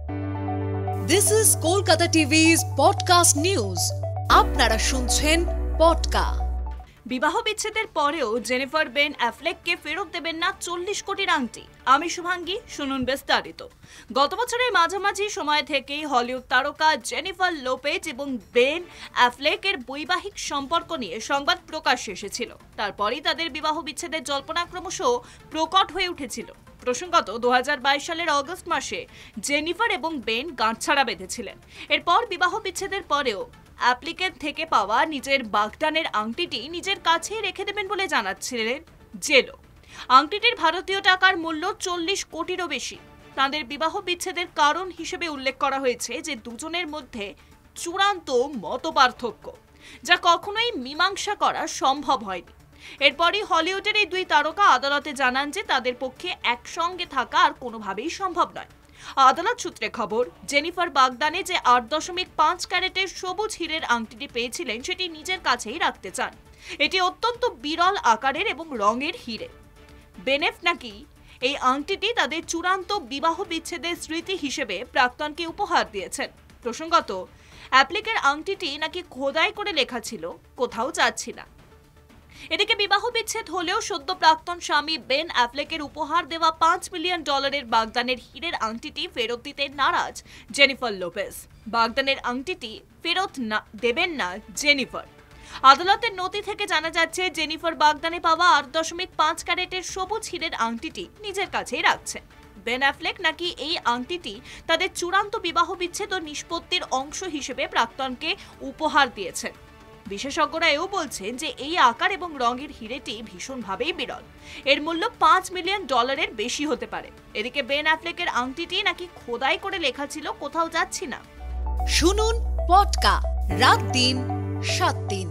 This is Kolkata TV's podcast news. আপনারা শুনছেন পডকা। বিবাহ বিচ্ছেদের পরেও জেনিফার বেন অ্যাফ্লেককে ফেরত দেবেন না 40 কোটির আংটি। আমি শুভাঙ্গী, শুনুন বিস্তারিত। গত বছরের মাঝামাঝি সময় থেকেই হলিউড তারকা জেনিফার লোপেজ এবং বেন অ্যাফ্লেকের বৈবাহিক সম্পর্ক নিয়ে সংবাদ প্রকাশ্যে এসেছিল। তারপরেই তাদের বিবাহ বিচ্ছেদের জল্পনা ক্রমশ প্রকট হয়ে উঠেছিল। প্রসঙ্গত 2022 সালের অগস্ট মাসে জেনিফার এবং বেন গাঁটছড়া বেঁধেছিলেন। এরপর বিবাহ বিচ্ছেদের পরেও অ্যাপ্লিকের থেকে পাওয়া নিজের বাগদানের আংটিটি নিজের কাছেই রেখে দেবেন বলে জানাচ্ছিলেন জেলো। আংটিটির ভারতীয় টাকার মূল্য 40 কোটিরও বেশি। তাদের বিবাহ বিচ্ছেদের কারণ হিসেবে উল্লেখ করা হয়েছে যে দুজনের মধ্যে চূড়ান্ত মতপার্থক্য, যা কখনোই মীমাংসা করা সম্ভব হয়নি। এরপরই হলিউডের এই দুই তারকা আদালতে জানান যে তাদের পক্ষে একসঙ্গে থাকা আর কোনোভাবেই সম্ভব নয়। আদালত সূত্রে খবর, জেনিফার বাগদানে যে 8.5 ক্যারেটের সবুজ হীরের আংটিটি পেয়েছিলেন সেটি নিজের কাছেই রাখতে চান। এটি অত্যন্ত বিরল আকারের এবং রঙের হীরে। বেনেফ নাকি এই আংটিটি তাদের চূড়ান্ত বিবাহ বিচ্ছেদের স্মৃতি হিসেবে প্রাক্তনকে উপহার দিয়েছেন। প্রসঙ্গত, অ্যাপ্লিকের আংটিটি নাকি খোদাই করে লেখা ছিল, কোথাও যাচ্ছি না। এদিকে বিবাহ বিচ্ছেদ হলেও সদ্য প্রাক্তন স্বামী বেন অ্যাফ্লেকের উপহার দেওয়া $5 মিলিয়ন বাগদানের হীরের আংটিটি ফেরত দিতে নারাজ জেনিফার লোপেজ। বাগদানের আংটিটি ফেরত দেবেন না জেনিফার। আদালতের নথি থেকে জানা যাচ্ছে জেনিফার বাগদানে পাওয়া 8.5 ক্যারেটের সবুজ হীরের আংটিটি নিজের কাছেই রাখছেন। বেন অ্যাফ্লেক নাকি এই আংটিটি তাদের চূড়ান্ত বিবাহ বিচ্ছেদ ও নিষ্পত্তির অংশ হিসেবে প্রাক্তনকে উপহার দিয়েছেন। বিশেষজ্ঞরা এও বলছেন যে এই আকার এবং রঙের হীরেটি ভীষণভাবেই বিরল। এর মূল্য $5 মিলিয়ন বেশি হতে পারে। এদিকে বেন অ্যাফ্লেকের আংটিটি নাকি খোদাই করে লেখা ছিল, কোথাও যাচ্ছি না। শুনুন পডকা, রাত দিন 7 দিন।